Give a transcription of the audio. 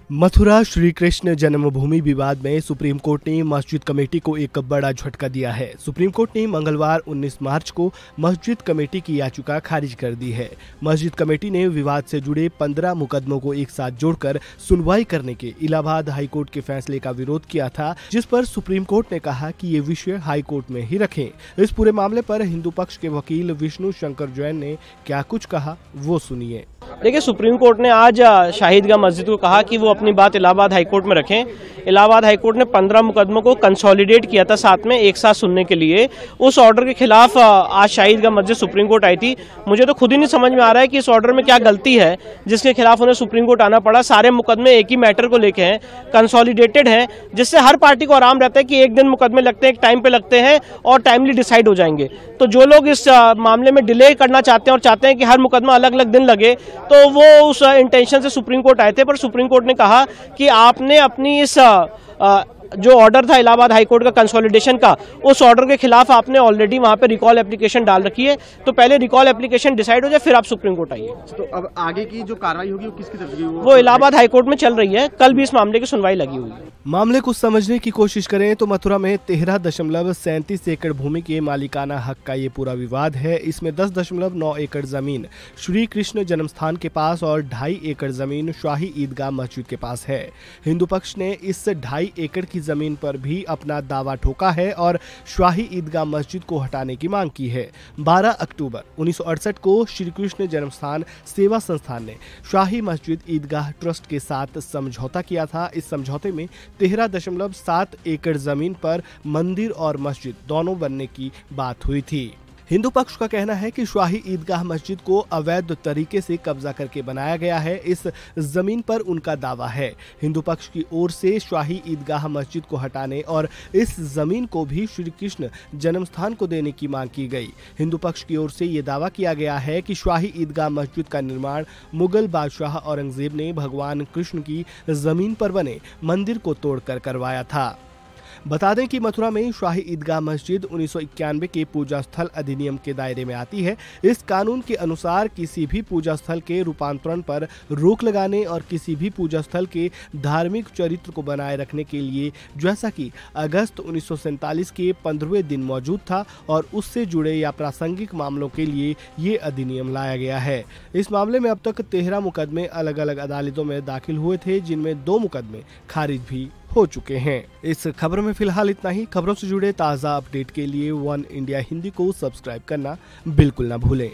मथुरा श्री कृष्ण जन्मभूमि विवाद में supreme court ने मस्जिद कमेटी को एक बड़ा झटका दिया है। सुप्रीम कोर्ट ने मंगलवार 19 मार्च को मस्जिद कमेटी की याचिका खारिज कर दी है। मस्जिद कमेटी ने विवाद से जुड़े 15 मुकदमों को एक साथ जोड़कर सुनवाई करने के इलाहाबाद हाईकोर्ट के फैसले का विरोध किया था, जिस पर सुप्रीम कोर्ट ने कहा कि ये विषय हाईकोर्ट में ही रखें। इस पूरे मामले पर हिंदू पक्ष के वकील विष्णु शंकर जैन ने क्या कुछ कहा, वो सुनिए। देखिए, सुप्रीम कोर्ट ने आज शाहिदगाह मस्जिद को कहा कि वो अपनी बात इलाहाबाद हाईकोर्ट में रखें। इलाहाबाद हाईकोर्ट ने 15 मुकदमों को कंसोलिडेट किया था साथ में एक साथ सुनने के लिए। उस ऑर्डर के खिलाफ आज शाहिदगाह मस्जिद सुप्रीम कोर्ट आई थी। मुझे तो खुद ही नहीं समझ में आ रहा है कि इस ऑर्डर में क्या गलती है जिसके खिलाफ उन्हें सुप्रीम कोर्ट आना पड़ा। सारे मुकदमे एक ही मैटर को लेके हैं, कंसोलिडेटेड हैं, जिससे हर पार्टी को आराम रहता है कि एक दिन मुकदमे लगते हैं, एक टाइम पे लगते हैं और टाइमली डिसाइड हो जाएंगे। तो जो लोग इस मामले में डिले करना चाहते हैं और चाहते हैं कि हर मुकदमा अलग अलग दिन लगे, तो वो उस इंटेंशन से सुप्रीम कोर्ट आए थे। पर सुप्रीम कोर्ट ने कहा कि आपने अपनी इस जो ऑर्डर था इलाहाबाद हाईकोर्ट का कंसोलिडेशन का, उस ऑर्डर के खिलाफ आपने ऑलरेडी वहां पे रिकॉल एप्लीकेशन डाल रखी है, तो पहले रिकॉल एप्लीकेशन डिसाइड हो जाए फिर आप सुप्रीम कोर्ट आइए। तो अब आगे की जो कार्रवाई होगी वो किसकी तरफ की? वो इलाहाबाद हाईकोर्ट में चल रही है। कल भी इस मामले की सुनवाई लगी हुई है। मामले को समझने की कोशिश करें तो मथुरा में 13.37 एकड़ भूमि के मालिकाना हक का ये पूरा विवाद है। इसमें 10.9 एकड़ जमीन श्री कृष्ण जन्मस्थान के पास और 2.5 एकड़ जमीन शाही ईदगाह मस्जिद के पास है। हिंदू पक्ष ने इस 2.5 एकड़ की जमीन पर भी अपना दावा ठोका है और शाही ईदगाह मस्जिद को हटाने की मांग की है। 12 अक्टूबर 1968 को श्री कृष्ण जन्मस्थान सेवा संस्थान ने शाही मस्जिद ईदगाह ट्रस्ट के साथ समझौता किया था। इस समझौते में 13.7 एकड़ जमीन पर मंदिर और मस्जिद दोनों बनने की बात हुई थी। हिंदू पक्ष का कहना है कि शाही ईदगाह मस्जिद को अवैध तरीके से कब्जा करके बनाया गया है। इस जमीन पर उनका दावा है। हिंदू पक्ष की ओर से शाही ईदगाह मस्जिद को हटाने और इस जमीन को भी श्री कृष्ण जन्मस्थान को देने की मांग की गई। हिंदू पक्ष की ओर से ये दावा किया गया है कि शाही ईदगाह मस्जिद का निर्माण मुगल बादशाह औरंगजेब ने भगवान कृष्ण की जमीन पर बने मंदिर को तोड़कर करवाया था। बता दें कि मथुरा में शाही ईदगाह मस्जिद 1991 के पूजा स्थल अधिनियम के दायरे में आती है। इस कानून के अनुसार किसी भी पूजा स्थल के रूपांतरण पर रोक लगाने और किसी भी पूजा स्थल के धार्मिक चरित्र को बनाए रखने के लिए, जैसा कि अगस्त 1947 के 15वें दिन मौजूद था और उससे जुड़े या प्रासंगिक मामलों के लिए ये अधिनियम लाया गया है। इस मामले में अब तक 13 मुकदमे अलग अलग अदालतों में दाखिल हुए थे, जिनमें 2 मुकदमे खारिज भी हो चुके हैं। इस खबर में फिलहाल इतना ही। खबरों से जुड़े ताज़ा अपडेट के लिए वन इंडिया हिंदी को सब्सक्राइब करना बिल्कुल ना भूलें।